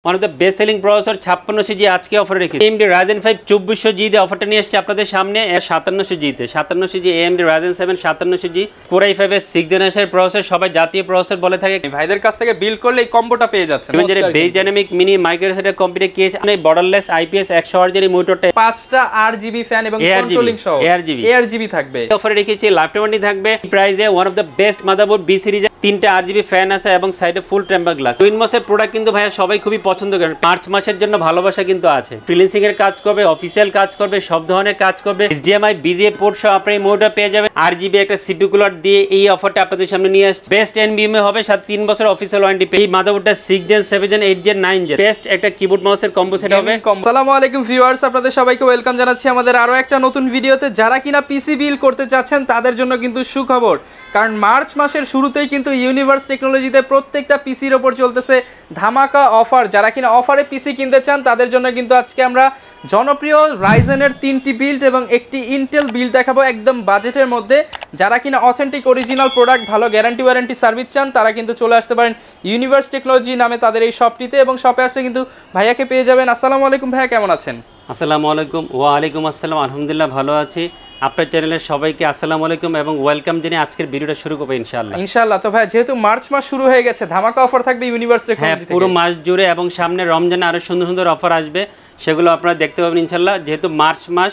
One of the best selling processor 5600 জি আজকে অফারে রেখেছি। AMD Ryzen 5 2400 জি দিয়ে অফারটা নিয়ে এসেছি আপনাদের সামনে 5700 জিতে। 5700 জি AMD Ryzen 7 5700 জি Core i5 এর 6th জেনারেশনের প্রসেসর, সবাই জাতীয় প্রসেসর বলে থাকে। ভাইদের কাছ থেকে বিল করলে এই কম্বোটা পেয়ে যাচ্ছেন। যে বেস ডাইনামিক মিনি মাইক্রোসেটের কম্পিউটার কেস এই বর্ডারলেস IPS 100 এর মোটরটা 5টা RGB ফ্যান এবং কন্ট্রোলিং সহ ARGB থাকবে। অফারে রেখেছি ল্যাপটপটি থাকবে প্রাইসে one of the best motherboard B সিরিজে 3টা RGB ফ্যান আছে এবং সাইডে ফুল টেম্পার গ্লাস। উইনমসের প্রোডাক্ট কিন্তু ভাইয়া সবাই খুবই পছন্দ করেন। মার্চ মাসের জন্য ভালোবাসা কিন্তু আছে। ফ্রিল্যান্সিং এর কাজ করবে, অফিসিয়াল কাজ করবে, সব ধরনের কাজ করবে। HDMI BGA পোর্ট সহ আপনি মোটর পেয়ে যাবেন। RGB একটা CPU কুলার দিয়ে এই অফারটা আপনাদের সামনে নিয়ে আসছে। বেস্ট NVMe হবে, সাথে 3 বছর অফিসিয়াল ওয়ারেন্টি। এই মাদারবোর্ডটা 6 gen 7 gen 8 gen 9 gen best একটা কিবোর্ড মাউসের কম্বো সেট হবে। আসসালামু আলাইকুম ভিউয়ার্স, আপনাদের সবাইকে ওয়েলকাম জানাচ্ছি আমাদের আরো একটা নতুন ভিডিওতে। যারা কিনা পিসি বিল করতে চাচ্ছেন তাদের জন্য কিন্তু সুখবর, কারণ মার্চ মাসের শুরুতেই কিন্তু ইউনিভার্স টেকনোলজিতে প্রত্যেকটা পিসির ওপর চলতেছে ধামাকা অফার। যারা কিনা অফারে পিসি কিনতে চান তাদের জন্য কিন্তু আজকে আমরা জনপ্রিয় রাইজেনের 3টি বিল্ড এবং একটি ইন্টেল বিল্ড দেখাবো একদম বাজেটের মধ্যে। যারা কিনা অথেন্টিক অরিজিনাল প্রোডাক্ট, ভালো গ্যারান্টি ওয়ারেন্টি সার্ভিস চান তারা কিন্তু চলে আসতে পারেন ইউনিভার্স টেকনোলজি নামে তাদের এই শপটিতে, এবং শপে আসলে কিন্তু ভাইয়াকে পেয়ে যাবেন। আসসালামু আলাইকুম ভাইয়া, কেমন আছেন? আসসালামু আলাইকুম। ওয়ালাইকুম আসসালাম, আলহামদুলিল্লাহ ভালো আছি। আপনার চ্যানেলের সবাইকে আসসালামু আলাইকুম এবং ওয়েলকাম জানিয়ে আজকের ভিডিওটা শুরু করব ইনশাআল্লাহ। তো ভাই, যেহেতু মার্চ মাস শুরু হয়ে গেছে, ধামাকা অফার থাকবে ইউনিভার্স টেকনোলজি থেকে পুরো মাস জুড়ে, এবং সামনে রমজানে আরো সুন্দর সুন্দর অফার আসবে, সেগুলো আপনারা দেখতে পাবেন ইনশাআল্লাহ। যেহেতু মার্চ মাস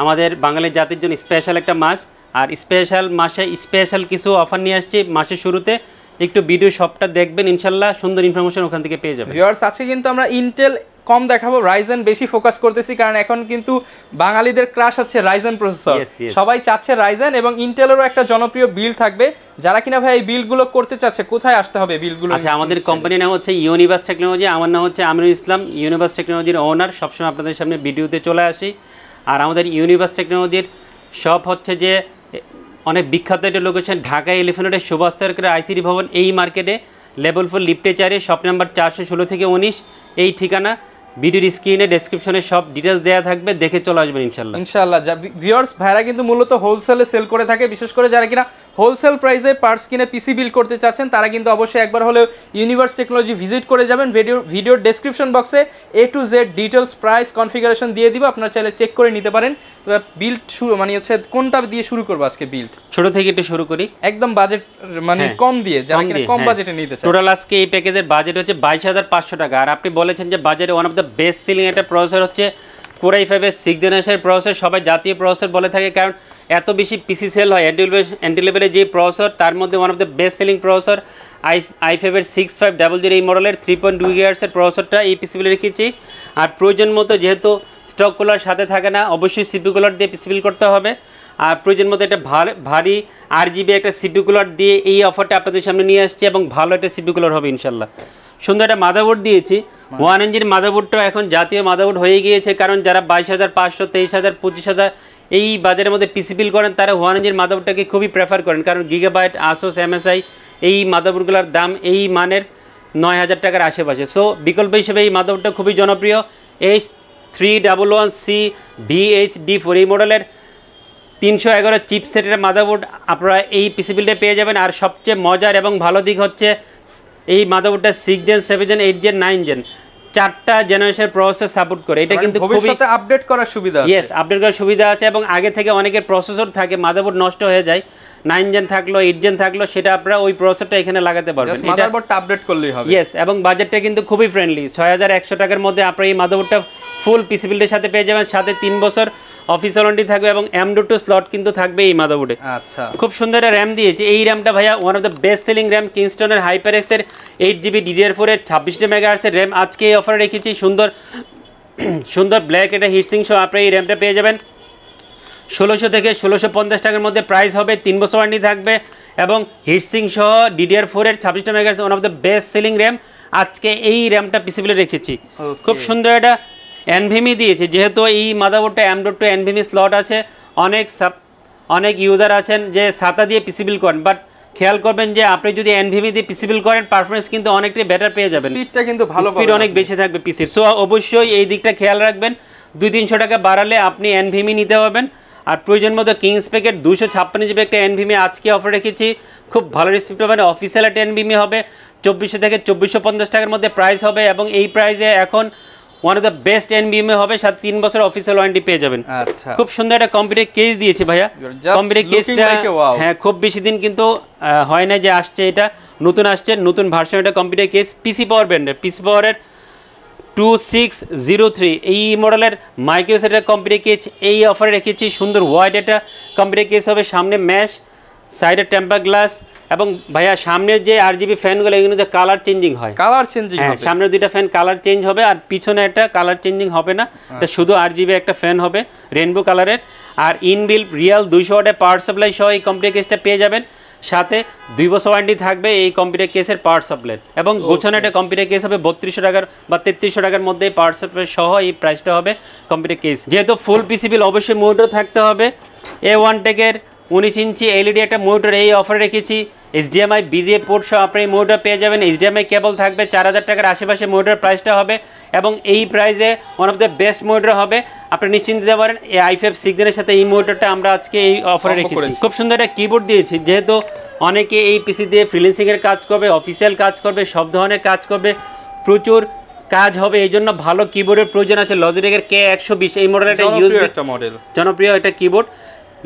আমাদের বাঙালি জাতির জন্য স্পেশাল একটা মাস, আর স্পেশাল মাসে স্পেশাল কিছু অফার নিয়ে আসছি। মাসের শুরুতে একটু ভিডিও সবটা দেখবেন ইনশাআল্লাহ, সুন্দর ইনফরমেশন ওখান থেকে পেয়ে যাবেন। ভিউয়ার্স, আজকে কিন্তু আমরা ইন্টেল কম দেখাবো, রাইজেন বেশি ফোকাস করতেছি, কারণ এখন কিন্তু বাঙালিদের ক্রাশ হচ্ছে রাইজেন প্রসেসর। সবাই চাচ্ছে রাইজেন, এবং ইন্টেলেরও একটা জনপ্রিয় বিল থাকবে। যারা কিনা ভাই এই বিলগুলো করতে চাচ্ছে, কোথায় আসতে হবে বিলগুলো? আচ্ছা, আমাদের কোম্পানির নাম হচ্ছে ইউনিভার্স টেকনোলজি। আমার নাম হচ্ছে আমিনুল ইসলাম, ইউনিভার্স টেকনোলজির ওনার। সবসময় আপনাদের সামনে ভিডিওতে চলে আসি। আর আমাদের ইউনিভার্স টেকনোলজির শপ হচ্ছে যে অনেক বিখ্যাত একটা লোকেশন, ঢাকা এলিফ্যান্ট রোডের সুভাষ সরকার আইসিডি ভবন এই মার্কেটে লেভেল 4 লিফটে 4 শপ নাম্বার 416 থেকে 19 এই ঠিকানা। ভিডিওর স্ক্রিনে ডেসক্রিপশনে সব ডিটেলস দেওয়া থাকবে, দেখে চলে আসবেন ইনশাআল্লাহ। ভিউয়ার্স, ভাইরা কিন্তু মূলত হোলসেলে সেল করে থাকে। বিশেষ করে যারা কিনা হোলসেল প্রাইসে পার্টস কিনে পিসি বিল করতে চাচ্ছেন তারা কিন্তু অবশ্যই একবার হলেও ইউনিভার্স টেকনোলজি ভিজিট করে যাবেন। ভিডিওর ডেসক্রিপশন বক্সে A to Z details, price, configuration দিয়ে দিব, আপনারা চাইলে চেক করে নিতে পারেন। তো বিল্ড শুরু মানে হচ্ছে কোনটা দিয়ে শুরু করব আজকে? বিল্ড ছোট থেকে একটু শুরু করি, একদম বাজেট মানে কম দিয়ে, যারা কিনা কম বাজেটে নিতে চান। টোটাল আজকে এই প্যাকেজের বাজেট হচ্ছে 22,500 টাকা। আর আপনি বলেছেন যে বাজেটে one of the best selling একটা প্রসেসর হচ্ছে Core i5 এর 6th জেনারেশনের প্রসেসর। সবাই জাতীয় প্রসেসর বলে থাকে, কারণ এত বেশি পিসি সেল হয় এন্ট্রি লেভেলের যে প্রসেসর, তার মধ্যে one of the best selling processor i5 এর 6500 এই মডেলের 3.2 GHz এর প্রসেসরটা এই পিসি বিলে রেখেছি। আর প্রয়োজন মতো, যেহেতু স্টক কুলার সাথে থাকে না, অবশ্যই CPU কুলার দিয়ে পিসি বিল করতে হবে। আর প্রয়োজন মতো একটা ভারী RGB একটা CPU কুলার দিয়ে এই অফারটা আপনাদের সামনে নিয়ে আসছি, এবং ভালো একটা CPU কুলার হবে ইনশাআল্লাহ। সুন্দর একটা মাদারবোর্ড দিয়েছি। 1 ইঞ্চির মাদারবোর্ডটা এখন জাতীয় মাদারবোর্ড হয়ে গিয়েছে, কারণ যারা 22,500, 23,000, 25,000 এই বাজারের মধ্যে পিসি বিল করেন তারা 1 ইঞ্চির মাদারবোর্ডটাকে খুবই প্রেফার করেন, কারণ গিগাবাইট, আসোস, MSI এই মাদারবোর্ডগুলোর দাম এই মানের 9,000 টাকার আশেপাশে। সো বিকল্প হিসেবে এই মাদারবোর্ডটা খুবই জনপ্রিয়। H311C VHD4 এই মডেলের 311 চিপসেটের মাদারবোর্ড আপনারা এই পিসি বিল্ডে পেয়ে যাবেন। আর সবচেয়ে মজার এবং ভালো দিক হচ্ছে এই মাদারবোর্ডটা 6 জেন 7 জেন 8 জেন 9 জেন 4টা জেনারেশন প্রসেসর সাপোর্ট করে। এটা কিন্তু খুবই আপডেট করার সুবিধা আছে। ইয়েস, আপডেট করার সুবিধা আছে, এবং আগে থেকে অনেকের প্রসেসর থাকে মাদারবোর্ড নষ্ট হয়ে যায়, 9 জেন থাকলো 8 জেন থাকলো, সেটা আপনারা ওই প্রসেসরটা এখানে লাগাতে পারবেন। মাদারবোর্ডটা আপডেট করলেই হবে। ইয়েস, এবং বাজেটটা কিন্তু খুবই ফ্রেন্ডলি। 6,100 টাকার মধ্যে আপনারা এই মাদারবোর্ডটা ফুল পিসি বিল্ডের সাথে পেয়ে যাবেন, সাথে 3 বছর অফিস ওয়ারেন্টি থাকবে, এবং M.2 স্লট কিন্তু থাকবে এই মাদারবোর্ডে। আচ্ছা, খুব সুন্দর একটা র্যাম দিয়েছে। এই র্যামটা ভাইয়া one of the best selling RAM, কিংস্টনের HyperX এর 8GB DDR4 এর 26 MHz এর র্যাম আজকে এই অফারে রেখেছি। সুন্দর ব্ল্যাক এটা হিটসিং সহ আপনারা এই র্যামটা পেয়ে যাবেন 1600 থেকে 1650 টাকার মধ্যে প্রাইস হবে। 3 বছর ওয়ারেন্টি থাকবে, এবং হিটসিং সহ DDR4 এর 26 MHz one of the best selling RAM আজকে এই র্যামটা পিসিবিলে রেখেছি। খুব সুন্দর একটা NVMe দিয়েছে, যেহেতু এই মাদারবোর্ডটা M.2 NVMe স্লট আছে। অনেক ইউজার আছেন যে SATA দিয়ে পিসি বিল করেন, বাট খেয়াল করবেন যে আপনি যদি NVMe দিয়ে পিসি বিল করেন পারফরমেন্স কিন্তু অনেকটাই বেটার পেয়ে যাবেন, স্পিডটা কিন্তু ভালো, স্পিড অনেক বেশি থাকবে পিসির। সো অবশ্যই এই দিকটা খেয়াল রাখবেন। 200-300 টাকা বাড়ালে আপনি NVMe নিতে পারবেন। আর প্রয়োজন মতো কিংস প্যাকেট 256GB একটা NVMe আজকে অফার রেখেছি, খুব ভালো রিসিপ্ট হবে, অফিসিয়াল একটা NVMe হবে। 2400 থেকে 2450 টাকার মধ্যে প্রাইস হবে এবং এই প্রাইসে এখন ওয়ান অফ দ্য বেস্ট এনবিএমএ হবে, সাথে 3 বছর অফিসিয়াল ওয়ারেন্টি পেয়ে যাবেন। আচ্ছা, খুব সুন্দর একটা কম্পিউটার কেস দিয়েছি ভাইয়া। কম্পিউটার কেসটা হ্যাঁ খুব বেশি দিন কিন্তু হয় না যে আসছে, এটা নতুন আসছে, নতুন ভার্সন। এটা কম্পিউটার কেস পিসি পাওয়ার ব্র্যান্ডের, পিসি পাওয়ারের 2603 এই মডেলের মাইক্রোসেটের কম্পিউটার কেস এই অফারে রেখেছি। সুন্দর ওয়াইড একটা কম্পিউটার কেস হবে, সামনে ম্যাশ, সাইডে টেম্পার গ্লাস এবং ভাইয়া সামনের যে আরজিবি ফ্যানগুলো এগুলো যে কালার চেঞ্জিং হয়, কালার চেঞ্জিং হ্যাঁ সামনের দুইটা ফ্যান কালার চেঞ্জ হবে আর পিছনে একটা কালার চেঞ্জিং হবে না, এটা শুধু আরজিবি একটা ফ্যান হবে রেইনবো কালারের। আর ইনবিল্ট রিয়াল 200 ওয়াটের পাওয়ার সাপ্লাই সহ এই কম্পিউটার কেসটা পেয়ে যাবেন, সাথে 2 বছর ওয়ারেন্টি থাকবে এই কম্পিউটার কেসের পাওয়ার সাপ্লাই। এবং গোছানো একটা কম্পিউটার কেস হবে 3200 টাকার বা 3300 টাকার মধ্যে পাওয়ার সাপ্লাই সহ এই প্রাইসটা হবে কম্পিউটার কেস। যেহেতু ফুল পিসিবিল অবশ্যই মনিটর থাকতে হবে। A1 টেকের 19 ইঞ্চি এলইডি একটা মনিটর এই অফারে রেখেছি। HDMI BGA পোর্ট সহ আপনি এই মনিটর পেয়ে যাবেন। HDMI কেবল থাকবে, 4000 টাকার আশেপাশে মনিটর প্রাইসটা হবে এবং এই প্রাইসে one of the best monitor হবে। আপনি নিশ্চিন্ত দিতে পারেন এই i5 6 সাথে এই মনিটরটা আমরা আজকে এই অফারে রেখেছি। খুব সুন্দর একটা কিবোর্ড দিয়েছি, যেহেতু অনেকে এই পিসি দিয়ে ফ্রিল্যান্সিংয়ের কাজ করবে, অফিসিয়াল কাজ করবে, সব ধরনের কাজ করবে, প্রচুর কাজ হবে, এই জন্য ভালো কিবোর্ডের প্রয়োজন আছে। লজিটেকের K120 এই মডেলের একটা ইউএসবি একটা মডেল, জনপ্রিয় একটা কিবোর্ড।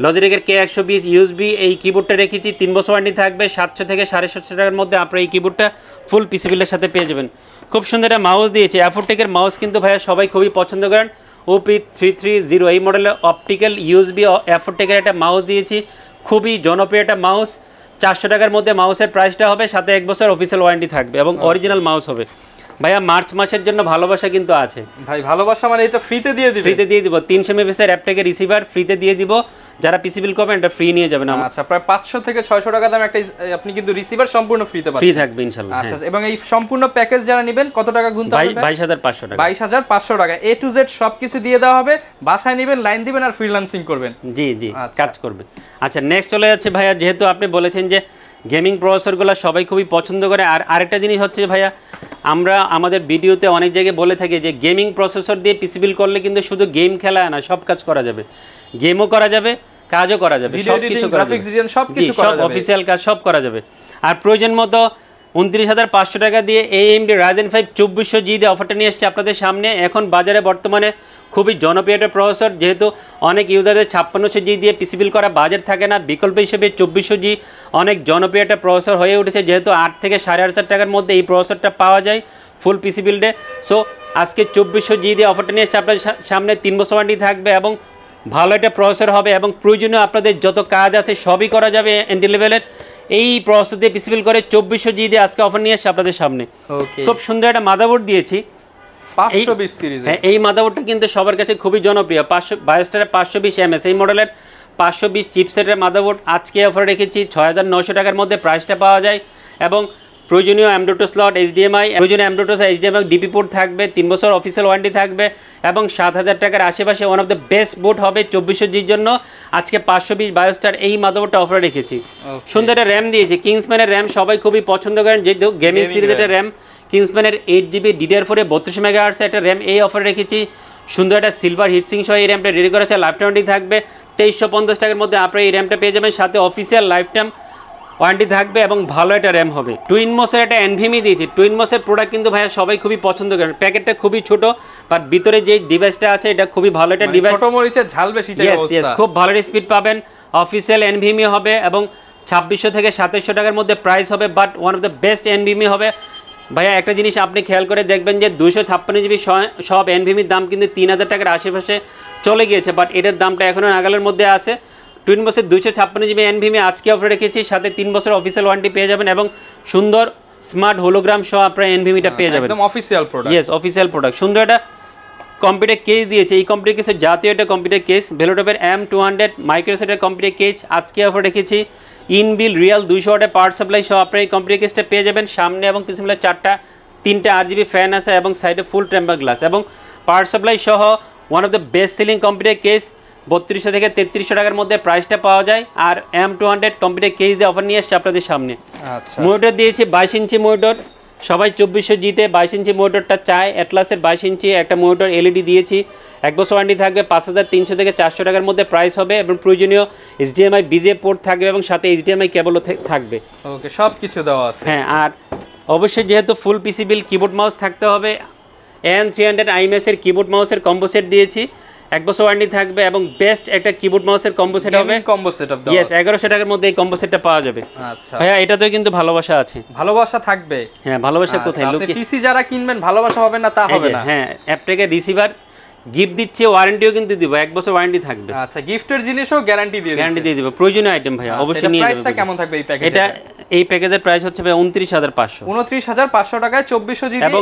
লজিটেকের K120 ইউএসবি এই কিবোর্ডটা রেখেছি, 3 বছর ওয়ারেন্টি থাকবে, 700 থেকে 750 টাকার মধ্যে আপনারা এই কিবোর্ডটা ফুল পিসিবিলের সাথে পেয়ে যাবেন। খুব সুন্দর একটা মাউস দিয়েছি, অ্যাফোটেকের মাউস কিন্তু ভাইয়া সবাই খুবই পছন্দ করেন। OP330 এই মডেলের অপটিক্যাল ইউএসবি অ্যাফোটেকের একটা মাউস দিয়েছি, খুবই জনপ্রিয় একটা মাউস। 400 টাকার মধ্যে মাউসের প্রাইসটা হবে, সাথে 1 বছর অফিসিয়াল ওয়ারেন্টি থাকবে এবং অরিজিনাল মাউস হবে। ভাইয়া মার্চ মাসের জন্য ভালোবাসা কিন্তু আছে ভাই, ভালোবাসা মানে এটা ফ্রিতে দিয়ে দিবেন? ফ্রিতে দিয়ে দিব, 300 মেগাপিক্সেলের অ্যাপটেকের রিসিভার ফ্রিতে দিয়ে দিব, যারা পিসি বিল করবেন এটা ফ্রি নিয়ে যাবেন। আচ্ছা, প্রায় 500 থেকে 600 টাকা দাম একটা আপনি কিন্তু রিসিভার সম্পূর্ণ ফ্রিতে পাচ্ছেন, ফ্রি থাকবে ইনশাআল্লাহ। আচ্ছা, এবং এই সম্পূর্ণ প্যাকেজ যারা নেবেন কত টাকা গুনতে হবে? 22500 টাকা। 22500 টাকা A to Z সবকিছু দিয়ে দেওয়া হবে, বাসায় নেবেন, লাইন দিবেন আর ফ্রিল্যান্সিং করবেন। জি জি, কাজ করবে। আচ্ছা, নেক্সট চলে যাচ্ছে ভাইয়া, যেহেতু আপনি বলেছেন যে গেমিং প্রসেসরগুলো সবাই খুবই পছন্দ করে, আর আরেকটা জিনিস হচ্ছে ভাইয়া, আমরা আমাদের ভিডিওতে অনেক জায়গায় বলে থাকি যে গেমিং প্রসেসর দিয়ে পিসি বিল করলে কিন্তু শুধু গেম খেলা না, সব কাজ করা যাবে, গেমও করা যাবে, কাজও করা যাবে, সব কিছু করা যাবে, সব অফিসিয়াল কাজ সব করা যাবে। আর প্রয়োজন মতো 29,500 টাকা দিয়ে AMD Ryzen 5 2400G দিয়ে অফারটা নিয়ে এসেছে আপনাদের সামনে। এখন বাজারে বর্তমানে খুবই জনপ্রিয় একটা প্রসেসর, যেহেতু অনেক ইউজারদের 5600G দিয়ে পিসি বিল করা বাজেট থাকে না, বিকল্প হিসেবে 2400G অনেক জনপ্রিয় একটা প্রসেসর হয়ে উঠেছে, যেহেতু 8 থেকে 5,500 টাকার মধ্যে এই প্রসেসরটা পাওয়া যায় ফুল পিসি বিল্ডে। সো আজকে 2400G দিয়ে অফারটা নিয়ে এসেছে আপনাদের সামনে, 3 বছর ওয়ারেন্টি থাকবে এবং ভালো একটা প্রসেসর হবে এবং প্রয়োজনীয় আপনাদের যত কাজ আছে সবই করা যাবে এন্ট্রি লেভেলের এই প্রসেসর দিয়ে পিসি বিল করে। 2400G দিয়ে আজকে অফার নিয়ে এসেছে আপনাদের সামনে। খুব সুন্দর একটা মাদারবোর্ড দিয়েছি 520 সিরিজ। হ্যাঁ, এই মাদারবোর্ডটা কিন্তু সবার কাছে খুবই জনপ্রিয়, 520 520 MS এই মডেলের 520 চিপসেটের মাদারবোর্ড আজকে অফার রেখেছি 6900 টাকার মধ্যে প্রাইসটা পাওয়া যায় এবং প্রয়োজনীয় M.2 স্লট, HDMI, প্রয়োজনীয় M.2 HDMI ডিপি পোর্ট থাকবে, 3 বছর অফিসিয়াল ওয়ারেন্টি থাকবে এবং 7000 টাকার আশেপাশে one of the best board হবে 2400Gর জন্য। আজকে 520 বায়োস্টার এই মাদারবোর্ডটা অফারে রেখেছি। সুন্দর একটা র্যাম দিয়েছি, কিংসম্যানের র্যাম সবাই খুবই পছন্দ করেন, যেহেতু গেমিং সিরিজের একটা র্যাম, কিংসম্যানের 8GB DDR4 32 মেগাহার্টজ একটা র্যাম এই অফারে রেখেছি। সুন্দর একটা সিলভার হিটসিং সহ এই র্যামটা রেডি করেছে, লাইফ টাইম থাকবে 2350 টাকার মধ্যে আপনারা এই র্যামটা পেয়ে যাবেন, সাথে অফিসিয়াল লাইফ টাইম ওয়ারেন্টি থাকবে এবং ভালো একটা র্যাম হবে। টুইনমোসের একটা NVMe দিয়েছি, টুইনমোসের প্রোডাক্ট কিন্তু ভাইয়া সবাই খুবই পছন্দ করেন, প্যাকেটটা খুবই ছোট বাট ভিতরে যে ডিভাইসটা আছে এটা খুবই ভালো একটা ডিভাইস, ছোট মরিচের ঝাল বেশি অবস্থা, খুব ভালো স্পিড পাবেন, অফিসিয়াল NVMe হবে এবং 2600 থেকে 2700 টাকার মধ্যে প্রাইস হবে, but one of the best NVMe হবে। ভাইয়া একটা জিনিস আপনি খেয়াল করে দেখবেন যে 256GB সব NVMeর দাম কিন্তু 3000 টাকার আশেপাশে চলে গিয়েছে, বাট এটার দামটা এখনও নাগালের মধ্যে আছে। টুইনমোসের 256GB NVMe আজকে অফারে রেখেছি, সাথে 3 বছর অফিসিয়াল ওয়ারেন্টি পেয়ে যাবেন এবং সুন্দর স্মার্ট হোলোগ্রাম সহ আপনারা NVMeটা পেয়ে যাবেন, একদম official product. Yes, official product. সুন্দর একটা কম্পিউটার কেস দিয়েছে, এই কম্পিউটার কেসের জাতীয় একটা কম্পিউটার কেস, ভেলোটপের M200 মাইক্রোসেটের কম্পিউটার কেস আজকে অফার রেখেছি। ইনবিল রিয়াল 200 ওয়াটের পাওয়ার সাপ্লাই সহ আপনারা এই কম্পিউটার কেসটা পেয়ে যাবেন। সামনে এবং পিছনে 3টা RGB ফ্যান আছে এবং সাইডে ফুল টেম্পার গ্লাস এবং পাওয়ার সাপ্লাই সহ one of the best selling computer case. 3200 থেকে 3300 টাকার মধ্যে প্রাইসটা পাওয়া যায়। আর M200 কম্পিউটার কেস দিয়ে অফার নিয়ে এসছে আপনাদের সামনে। আচ্ছা, মনিটর দিয়েছি 22 ইঞ্চি মনিটর, সবাই 2400Gতে 22 ইঞ্চি মনিটরটা চায়, অ্যাটলাসের 22 ইঞ্চি একটা মনিটর LED দিয়েছি, 1 বছর ওয়ারেন্টি থাকবে, 5300 থেকে 400 টাকার মধ্যে প্রাইস হবে এবং প্রয়োজনীয় HDMI BGA পোর্ট থাকবে এবং সাথে HDMI কেবলও থাকবে। ওকে, সব কিছু দেওয়া আছে। হ্যাঁ, আর অবশ্যই যেহেতু ফুল পিসি বিল কিবোর্ড মাউস থাকতে হবে, AN300 IMS এর কিবোর্ড মাউসের কম্বো সেট দিয়েছি, 1 বছর ওয়ারেন্টি থাকবে এবং বেস্ট একটা কিবোর্ড মাউসের কম্বো সেট হবে। কম্বো সেটআপ দাও। ইয়েস, 1100 টাকার মধ্যে এই কম্বো সেটটা পাওয়া যাবে। আচ্ছা ভাইয়া এটাতেও কিন্তু ভালোবাসা আছে। ভালোবাসা থাকবে? হ্যাঁ, ভালোবাসা কোথায় আপনি পিসি যারা কিনবেন ভালোবাসা হবে না তা হবে না। হ্যাঁ, অ্যাপটেকে রিসিভার গিফট দিচ্ছে, ওয়ারেন্টিও কিন্তু দিব, 1 বছর ওয়ারেন্টি থাকবে। আচ্ছা, গিফটের জিনিসও গ্যারান্টি দিয়ে দিব, প্রয়োজনীয় আইটেম ভাইয়া অবশ্যই নিয়ে যাবেন। প্রাইসটা কেমন থাকবে এই প্যাকেজে? এটা এই প্যাকেজের প্রাইস হচ্ছে ভাই 29500। 29500 টাকায় 2400 জিবি। এবং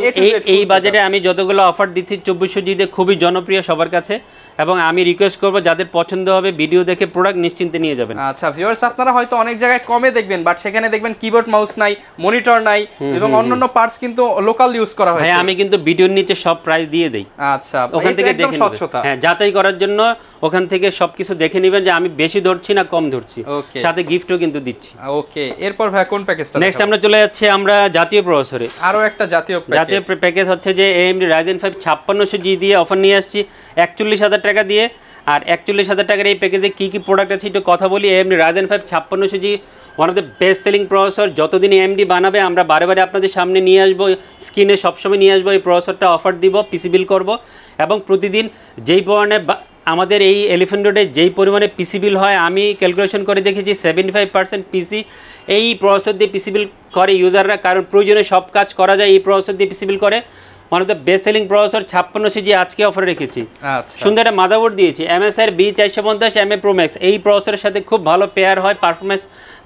এই বাজেটে আমি যতগুলো অফার দিচ্ছি 2400 জিবি খুবই জনপ্রিয় সবার কাছে, এবং আমি রিকোয়েস্ট করব যাদের পছন্দ হবে ভিডিও দেখে প্রোডাক্ট নিশ্চিন্তে নিয়ে যাবেন। আচ্ছা ভিউয়ার্স, আপনারা হয়তো অনেক জায়গায় কমে দেখবেন, বাট সেখানে দেখবেন কিবোর্ড মাউস নাই, মনিটর নাই এবং অন্যান্য পার্টস কিন্তু লোকাল ইউজ করা হয়। হ্যাঁ, আমি কিন্তু ভিডিওর নিচে সব প্রাইস দিয়ে দেই। আচ্ছা, ওখান থেকে দেখে স্বচ্ছতা। হ্যাঁ, যাচাই করার জন্য ওখান থেকে সবকিছু দেখে নেবেন যে আমি বেশি ধরছি না কম ধরছি, সাথে গিফটও কিন্তু দিচ্ছি। ওকে, এরপর ভাই কোন প্যাকেজটা? নেক্সট আমরা চলে যাচ্ছি আমরা জাতীয় প্রসেসরে। আরো একটা জাতীয় প্যাকেজ হচ্ছে যে AMD Ryzen 5 5600G দিয়ে অফার নিয়ে আসছি 41000 টাকা দিয়ে। আর 41000 টাকার এই প্যাকেজে কি কি প্রোডাক্ট আছে একটু কথা বলি। AMD Ryzen 5 5600G one of the best selling processor, যতদিন AMD বানাবে আমরা বারে বারে আপনাদের সামনে নিয়ে আসবো, স্ক্রিনে সবসময় নিয়ে আসবো, এই প্রসেসরটা অফার দিব, পিসি বিল করব। এবং প্রতিদিন যেই পরিমাণে আমাদের এই এলিফ্যান্ট রোডে যেই পরিমাণে পিসি বিল হয়, আমি ক্যালকুলেশন করে দেখেছি 75% পিসি এই প্রসেসর দিয়ে পিসি বিল করে ইউজাররা, কারণ প্রয়োজনে সব কাজ করা যায় এই প্রসেসর দিয়ে পিসি বিল করে। One of the best selling processor 5600G আজকে অফারে রেখেছি। সুন্দর একটা মাদারবোর্ড দিয়েছি, MSI B450 MA Pro Max। এই প্রসেসরের সাথে খুব ভালো পেয়ার হয়, পারফরমেন্স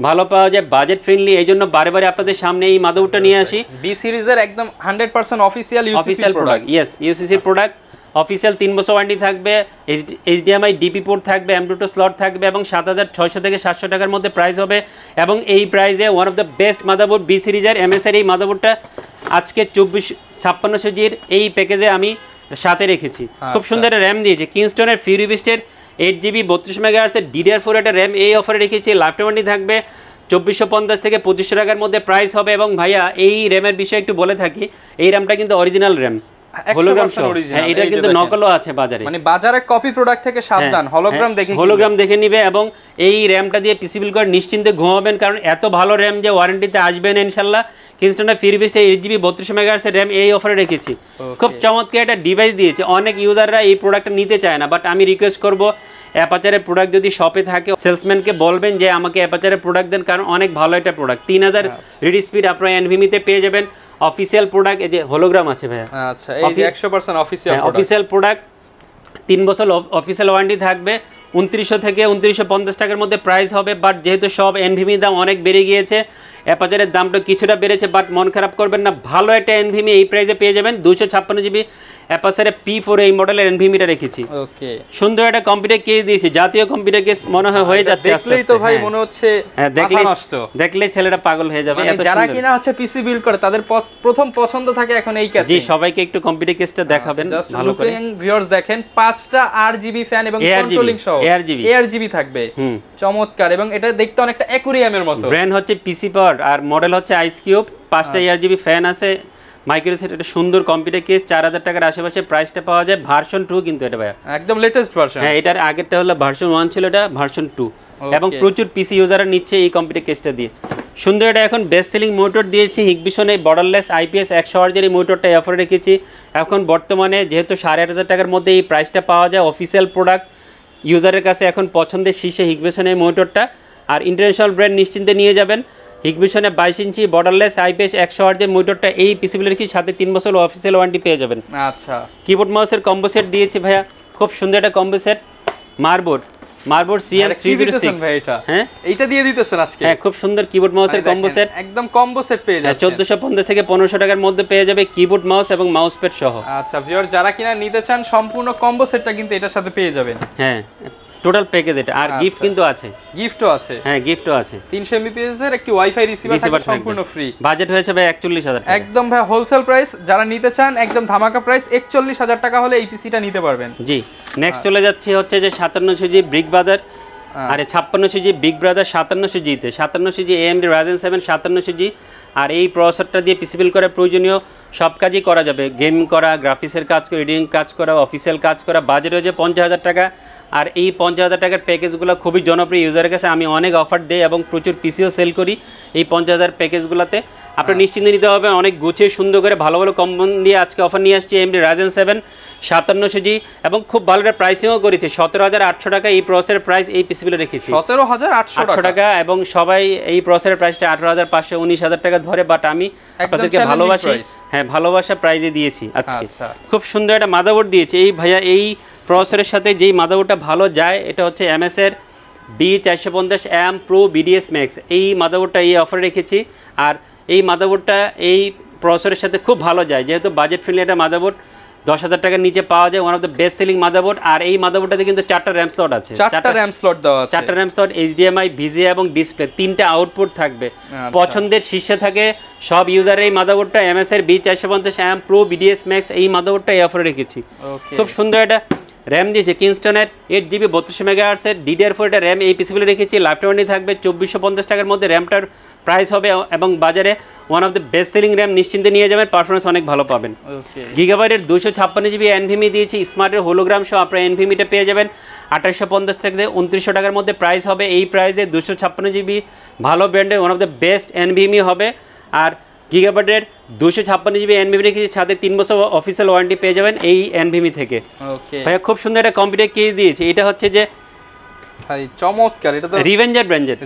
ভালো পাওয়া যায়, বাজেট ফ্রেন্ডলি, এই জন্য বারে বারে আপনাদের সামনে এই মাদারবোর্ডটা নিয়ে আসি। বি সিরিজের একদম 100% অফিসিয়াল প্রোডাক্ট। ইয়েস, ইউসিসির প্রোডাক্ট, অফিসিয়াল 3 বছর ওয়ারেন্টি থাকবে, HDMI DP পোর্ট থাকবে, M.2 স্লট থাকবে এবং 7600 থেকে 700 টাকার মধ্যে প্রাইস হবে। এবং এই প্রাইসে one of the best motherboard B সিরিজের MSI এই মাদারবোর্ডটা আজকে 5600G'র এই প্যাকেজে আমি সাথে রেখেছি। খুব সুন্দর র্যাম দিয়েছি, কিংস্টনের ফিউরিবিস্টের 8GB 32 MHz DDR4 একটা র্যাম এই অফারে রেখেছি। লাইফটাইম ওয়ারেন্টি থাকবে, 2450 থেকে 2500 টাকার মধ্যে প্রাইস হবে। এবং ভাইয়া এই র্যামের বিষয়ে একটু বলে থাকি, এই র্যামটা কিন্তু অরিজিনাল র্যাম, হলোগ্রাম সহ। হ্যাঁ, এটা কিন্তু নকলও আছে বাজারে, মানে বাজারে কপি প্রোডাক্ট থেকে সাবধান, হলোগ্রাম দেখে নিবে। এবং এই র্যামটা দিয়ে পিসি বিল করে নিশ্চিন্তে ঘুমাবেন, কারণ এত ভালো র্যাম যে ওয়ারেন্টিতে আসবে না ইনশাআল্লাহ। কিংস্টনের ফিউরিবিস্টের 8GB 32 MHz র্যাম এই অফারে রেখেছি। খুব চমৎকার একটা ডিভাইস দিয়েছে, অনেক ইউজাররা এই প্রোডাক্টটা নিতে চায় না, বাট আমি রিকোয়েস্ট করব অ্যাপাচারের প্রোডাক্ট যদি শপে থাকে সেলসম্যানকে বলবেন যে আমাকে অ্যাপাচারের প্রোডাক্ট দেন, কারণ অনেক ভালো একটা প্রোডাক্ট। 3000 রিড স্পিড আপনারা NVMe-তে পেয়ে যাবেন। অফিসিয়াল প্রোডাক্ট, এই যে হোলোগ্রাম আছে ভাইয়া। আচ্ছা, এই যে 100% অফিসিয়াল প্রোডাক্ট, 3 বছর অফিসিয়াল ওয়ারেন্টি থাকবে। 2900 থেকে 2950 টাকার মধ্যে প্রাইস হবে। বাট যেহেতু সব NVMe দাম অনেক বেড়ে গিয়েছে, অ্যাপাচারের দামটা কিছুটা বেড়েছে, বাট মন খারাপ করবেন না, ভালো একটা NVMe এই প্রাইসে পেয়ে যাবেন। 256GB অ্যাপাচারের P4 এই মডেলের NVMe-টা রেখেছি। ওকে, সুন্দর একটা কম্পিউটার কেস দিয়েছি, জাতীয় কম্পিউটার কেস মনে হয় হয়ে যাচ্ছে। দেখলেই তো ভাই মনে হচ্ছে দেখলে ছেলেটা পাগল হয়ে যাবে। যারা কিনা হচ্ছে পিসি বিল্ড করে তাদের প্রথম পছন্দ থাকে এখন এই কেস। জি, সবাইকে একটু কম্পিউটার কেসটা দেখাবেন ভালো করে। ভিউয়ার্স দেখেন, 5টা RGB ফ্যান এবং কন্ট্রোলিং সহ ARGB থাকবে, চমৎকার। এবং এটা দেখতে অনেকটা অ্যাকুরিয়ামের মতো। ব্র্যান্ড হচ্ছে পিসি পাওয়ার আর মডেল হচ্ছে আইস কিউব। 5টা ARGB ফ্যান আছে, মাইক্রোসেট, একটা সুন্দর কম্পিউটার কেস, 4000 টাকার আশেপাশে প্রাইসটা পাওয়া যায়। ভার্সন 2 কিন্তু এটা ভাইয়া একদম লেটেস্ট ভার্সন। হ্যাঁ, এটার আগেরটা হলো ভার্সন 1 ছিল, এটা ভার্সন 2। এবং প্রচুর পিসি ইউজাররা নিচ্ছে এই কম্পিউটার কেসটা দিয়ে। সুন্দর এটা এখন বেস্ট সেলিং মোটর দিয়েছি, হিগবিশন এই বর্ডারলেস IPS 100Hz এই মোটরটা অফারে রেখেছি। এখন বর্তমানে যেহেতু 8500 টাকার মধ্যে এই প্রাইসটা পাওয়া যায়, অফিসিয়াল প্রোডাক্ট, ইউজারের কাছে এখন পছন্দের শীর্ষে হিগবিশন এই মোটরটা। আর ইন্টারন্যাশনাল ব্র্যান্ড নিশ্চিন্তে নিয়ে যাবেন। হিগবিশনে 22 ইঞ্চি বর্ডারলেস IPS 100Hz এর মোটরটা এই পিসিবিলের কি সাথে 3 বছর অফিসিয়াল ওয়ারেন্টি পেয়ে যাবেন। আচ্ছা, কিবোর্ড মাউসের কম্বো সেট দিয়েছি ভাইয়া, খুব সুন্দর একটা কম্বো সেট। মার্বোর্ড CM306 ভাই, হ্যাঁ এইটা দিয়ে দিতেছেন আজকে। হ্যাঁ, খুব সুন্দর কিবোর্ড মাউসের কম্বো সেট, একদম কম্বো সেট পেয়ে যাচ্ছে। 1450 থেকে 1500 টাকার মধ্যে পেয়ে যাবে কিবোর্ড মাউস এবং মাউস প্যাড সহ। আচ্ছা ভিউয়ার, যারা কিনা নিতে চান সম্পূর্ণ কম্বো সেটটা কিন্তু এটার সাথে পেয়ে যাবেন। হ্যাঁ, টোটাল প্যাকেজ এটা। আর গিফট কিন্তু আছে, গিফটও আছে। হ্যাঁ, গিফটও আছে। 300 mbps এর একটি ওয়াইফাই রিসিভার সম্পূর্ণ ফ্রি। বাজেট হয়েছে ভাই 41000 টাকা। একদম ভাই হোলসেল প্রাইস, যারা নিতে চান একদম ধামাকা প্রাইস, 41000 টাকা হলে এই পিসিটা নিতে পারবেন। জি, নেক্সট চলে যাচ্ছে হচ্ছে যে 5700G ব্রিক ব্রাদার, আরে 5600G বিগ ব্রাদার 5700G তে, 5700G AMD Ryzen 7 5700G। আর এই প্রসেসরটা দিয়ে পিসি বিল করে প্রয়োজনীয় সব কাজই করা যাবে, গেম করা, গ্রাফিক্সের কাজ করা, এডিটিং কাজ করা, অফিসিয়াল কাজ করা। বাজেট হচ্ছে 50,000 টাকা। আর এই 50,000 টাকার প্যাকেজগুলো খুবই জনপ্রিয় ইউজারের কাছে। আমি অনেক অফার দিই এবং প্রচুর পিসিও সেল করি এই 50,000 প্যাকেজগুলোতে। আপনি নিশ্চিন্তে নিতে হবে, অনেক গুছিয়ে সুন্দর করে ভালো ভালো কম্বন দিয়ে আজকে অফার নিয়ে আসছি। AMD Ryzen 7 5700G এবং খুব ভালো একটা প্রাইসিংও করেছি। 17,800 টাকা এই প্রসেসরের প্রাইস এই পিসিগুলো রেখেছি। 17,800 টাকা। এবং সবাই এই প্রসেসরের প্রাইসটা 18,500 19,000 টাকা ধরে, বাট আমি আপনাদেরকে ভালোবাসি, হ্যাঁ ভালোবাসা প্রাইজে দিয়েছি আজকে। খুব সুন্দর একটা মাদারবোর্ড দিয়েছি এই ভাইয়া। এই প্রসেসরের সাথে যেই মাদারবোর্ডটা ভালো যায় এটা হচ্ছে MS এর B450M Pro BDS Max। এই মাদারবোর্ডটা এই অফারে রেখেছি। আর এই মাদারবোর্ডটা এই প্রসেসরের সাথে খুব ভালো যায়, যেহেতু বাজেট ফ্রেন্ডলি একটা মাদারবোর্ড 10,000 টাকার নিচে পাওয়া যায়, one of the best selling motherboard. আর এই মাদারবোর্ডটাতে কিন্তু 4টা র্যাম স্লট আছে, 4টা র্যাম স্লট দেওয়া আছে, 4টা র্যাম স্লট, HDMI, VGA এবং ডিসপ্লে, 3টা আউটপুট থাকবে। পছন্দের শীর্ষে থাকে সব ইউজারের এই মাদারবোর্ডটা। MS এর B450M Pro BDS Max এই মাদারবোর্ডটা এই অফারে রেখেছি। খুব সুন্দর একটা র্যাম দিয়েছে কিংস্টনের 8GB 32 MHz DDR4 এটা র্যাম এই পিসিগুলো রেখেছি। লাইফ ওয়ারেন্টি থাকবে। 2450 টাকার মধ্যে র্যামটার প্রাইস হবে এবং বাজারে one of the best selling RAM. নিশ্চিন্তে নিয়ে যাবেন, পারফরমেন্স অনেক ভালো পাবেন। গিগাবাইটের 256GB NVMe দিয়েছি, স্মার্টের হোলোগ্রাম সহ আপনারা NVMeটা পেয়ে যাবেন 2850 থেকে 2900 টাকার মধ্যে প্রাইস হবে। এই প্রাইসে 256GB ভালো ব্র্যান্ডের one of the best NVMe হবে। আর গিগাবাইটের 256GB NVMe রেখেছি, সাথে 3 বছর অফিসিয়াল ওয়ারেন্টি পেয়ে যাবেন এই NVMe থেকে। ভাইয়া খুব সুন্দর একটা কম্পিউটার কেস দিয়েছি। এটা হচ্ছে যে ভাই চমৎকার, এটা তো রিভেঞ্জার ব্র্যান্ডের,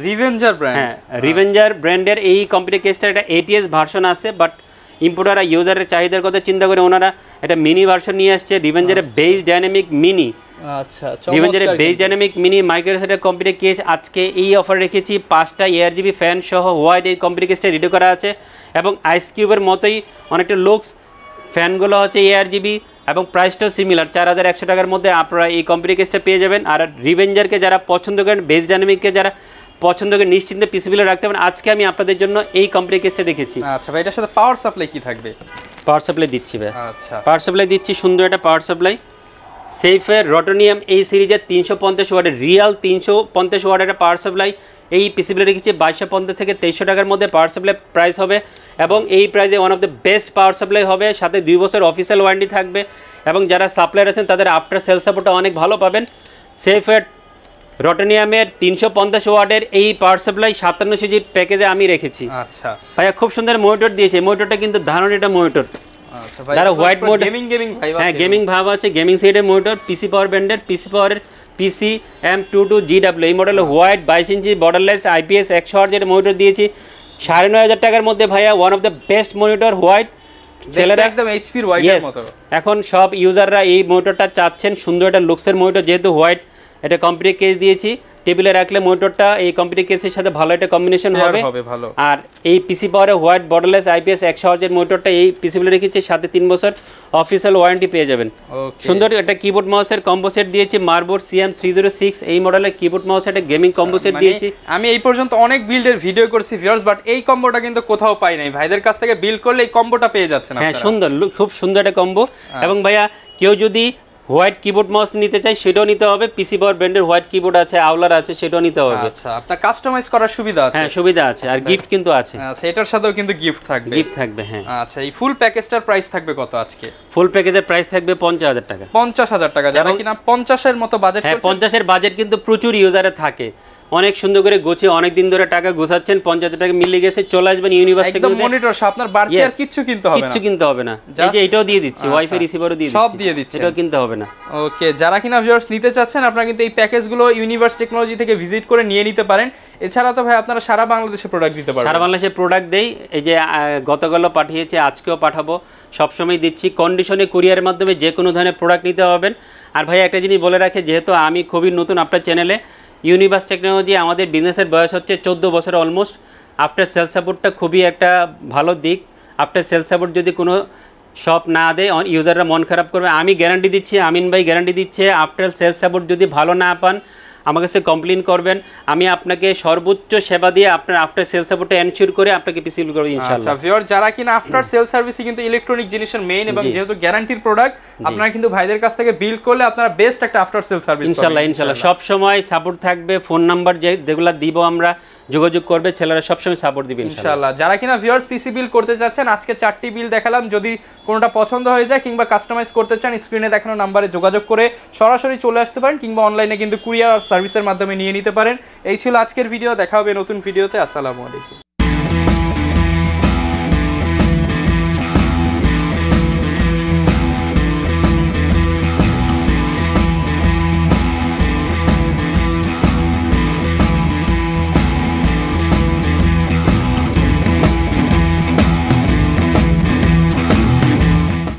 হ্যাঁ রিভেঞ্জার ব্র্যান্ডের এই কম্পিউটার কেসটা। এটা ATS ভার্সন আছে, বাট ইম্পোর্টাররা ইউজারের চাহিদার কথা চিন্তা করে ওনারা এটা মিনি ভার্সন নিয়ে আসছে। রিভেঞ্জারের বেস ডাইনামিক মিনি, আচ্ছা রিভেঞ্জারের বেস ডাইনামিক মিনি মাইক্রোসফটের কম্পিউটার কেস আজকে এই অফার রেখেছি। 5টা ARGB ফ্যান সহ হোয়াইট এই কম্পিউটার কেসটা রেডি করা আছে এবং আইস কিউবের মতোই অনেকটা লুকস। ফ্যানগুলো হচ্ছে ARGB এবং প্রাইসটাও সিমিলার। 4,100 টাকার মধ্যে আপনারা এই কম্পিউটার কেসটা পেয়ে যাবেন। আর রিভেঞ্জারকে যারা পছন্দ করেন, বেস ডাইনামিককে যারা পছন্দ করে নিশ্চিন্তে পিসিবিলে রাখতে পারেন, আজকে আমি আপনাদের জন্য এই কম্পিউটার কেসটা রেখেছি। আচ্ছা ভাই, এটার সাথে পাওয়ার সাপ্লাই কি থাকবে? পাওয়ার সাপ্লাই দিচ্ছি ভাই। আচ্ছা পাওয়ার সাপ্লাই দিচ্ছি, সুন্দর একটা পাওয়ার সাপ্লাই। সেফের রটোনিয়াম এই সিরিজের 350 ওয়াটের রিয়াল 350 ওয়াটের একটা পাওয়ার সাপ্লাই এই পিসিবিলে রেখেছি। 2250 থেকে 2300 টাকার মধ্যে পাওয়ার সাপ্লাই প্রাইস হবে এবং এই প্রাইসে one of the best power supply হবে। সাথে 2 বছর অফিসিয়াল ওয়ারেন্টি থাকবে এবং যারা সাপ্লায়ার আছেন তাদের আফটার সেল সাপোর্টটা অনেক ভালো পাবেন। সেফের রটোনিয়ামের 350 ওয়াটের এই পাওয়ার সাপ্লাই 5700G প্যাকেজে আমি রেখেছি। আচ্ছা ভাইয়া খুব সুন্দর মনিটর দিয়েছে। মনিটরটা কিন্তু ধারণ এটা মনিটর, আচ্ছা ভাই যারা হোয়াইট মোড গেমিং ভাই, হ্যাঁ গেমিং ভাব আছে, গেমিং সেটের মনিটর। পিসি পাওয়ার ব্র্যান্ডের পিসি পাওয়ারের PC M22GW এই মডেলের হোয়াইট 22 ইঞ্চি বর্ডারলেস IPS 100Hz যেটা মনিটর দিয়েছি 9,500 টাকার মধ্যে। ভাইয়া one of the best monitor white, ছেলেরা একদম এইচপির হোয়াইটের মতো। এখন সব ইউজাররা এই মনিটরটা চাচ্ছেন, সুন্দর একটা লুকসের মনিটর, যেহেতু হোয়াইট এটা কম্পিউটার কেস দিয়েছি। টেবিলে রাখলে মনিটরটা এই কম্পিউটার কেসের সাথে ভালো একটা কম্বিনেশন হবে। আর এই পিসি পাওয়ারে হোয়াইট বর্ডারলেস IPS 100Hz এর মনিটরটা এই পিসিবিলে রেখেছি, সাথে 3 বছর অফিসিয়াল ওয়ারেন্টি পেয়ে যাবেন। সুন্দর একটা কিবোর্ড মাউসের কম্বো সেট দিয়েছি, মার্বোর্ড CM306 এই মডেলের কিবোর্ড মাউস একটা গেমিং কম্বো সেট দিয়েছি। আমি এই পর্যন্ত অনেক বিল্ডের ভিডিও করছি ভিউয়ার্স, বাট এই কম্বোটা কিন্তু কোথাও পাই নাই। ভাইদের কাছ থেকে বিল্ড করলে এই কম্বোটা পেয়ে যাচ্ছেন আপনারা। হ্যাঁ সুন্দর, খুব সুন্দর একটা কম্বো। এবং ভাইয়া কেউ যদি হোয়াইট কিবোর্ড মাউস নিতে চাই সেটাও নিতে হবে। পিসি পাওয়ার ব্র্যান্ডের হোয়াইট কিবোর্ড আছে, আউলার আছে, সেটাও নিতে হবে। আচ্ছা, আপনার কাস্টমাইজ করার সুবিধা আছে? হ্যাঁ সুবিধা আছে, আর গিফট কিন্তু আছে। আচ্ছা, এটার সাথেও কিন্তু গিফট থাকবে? গিফট থাকবে, হ্যাঁ। আচ্ছা, এই ফুল প্যাকেজটার প্রাইস থাকবে কত আজকে? ফুল প্যাকেজের প্রাইস থাকবে 50,000 টাকা। 50,000 টাকা, যারা কিনা 50 এর মতো বাজেট, হ্যাঁ 50 এর বাজেট কিন্তু প্রচুর ইউজারে থাকে। অনেক সুন্দর করে গুছিয়ে অনেক দিন ধরে টাকা গোছাচ্ছেন, 50,000 টাকা মিলে গেছে, চলে আসবেন ইউনিভার্সিটি একদম মনিটর সহ, আপনার বাড়তি আর কিচ্ছু কিনতে হবে না। কিচ্ছু কিনতে হবে না, এই যে এটাও দিয়ে দিচ্ছি, ওয়াইফাই রিসিভারও দিয়ে দিচ্ছি, সব দিয়ে দিচ্ছি, এটাও কিনতে হবে না। ওকে, যারা কিনা ভিউয়ার্স নিতে চাচ্ছেন আপনারা কিন্তু এই প্যাকেজগুলো ইউনিভার্স টেকনোলজি থেকে ভিজিট করে নিয়ে নিতে পারেন। এছাড়া তো ভাই আপনারা সারা বাংলাদেশে প্রোডাক্ট দিতে পারেন? সারা বাংলাদেশে প্রোডাক্ট দেই, এই যে গতকালও পাঠিয়েছি, আজকেও পাঠাবো, সবসময় দিচ্ছি। কন্ডিশনে কুরিয়ারের মাধ্যমে যে কোনো ধরনের প্রোডাক্ট নিতে পারবেন। আর ভাই একটা জিনিস বলে রাখে, যেহেতু আমি খুবই নতুন আপনার চ্যানেলে, ইউনিভার্স টেকনোলজি আমাদের বিজনেসের বয়স হচ্ছে 14 বছর অলমোস্ট। আফটার সেল সাপোর্টটা খুবই একটা ভালো দিক। আফটার সেল সাপোর্ট যদি কোনো শপ না দেয় ইউজাররা মন খারাপ করবে। আমি গ্যারান্টি দিচ্ছি, আমিন ভাই গ্যারান্টি দিচ্ছে, আফটার সেল সাপোর্ট যদি ভালো না পান আমার কাছে কমপ্লেন করবেন, আমি আপনাকে সর্বোচ্চ সেবা দিয়ে আপনার আফটার সেল সাপোর্টে এনশিওর করে আপনাকে পিসি বিল করব ইনশাআল্লাহ। আচ্ছা ভিউয়ার, যারা কিনা আফটার সেল সার্ভিসে কিন্তু ইলেকট্রনিক জিনিসের মেইন এবং যেহেতু গ্যারান্টির প্রোডাক্ট, আপনারা কিন্তু ভাইদের কাছ থেকে বিল করলে আপনারা বেস্ট একটা আফটার সেল সার্ভিস ইনশাআল্লাহ। ইনশাআল্লাহ সব সময় সাপোর্ট থাকবে, ফোন নাম্বার যেগুলো দিব আমরা যোগাযোগ করবে, ছেলেরা সব সময় সাপোর্ট দিবে ইনশাআল্লাহ। যারা কিনা ভিউয়ার্স পিসি বিল করতে যাচ্ছেন, আজকে 4টি বিল দেখালাম, যদি কোনোটা পছন্দ হয়ে যায় কিংবা কাস্টমাইজ করতে চান স্ক্রিনে দেখানো নাম্বারে যোগাযোগ করে সরাসরি চলে আসতে পারেন কিংবা অনলাইনে কিন্তু কুরিয়ার সার্ভিসের মাধ্যমে নিয়ে নিতে পারেন। এই ছিল আজকের ভিডিও, দেখা হবে নতুন ভিডিওতে। আসসালামু আলাইকুম।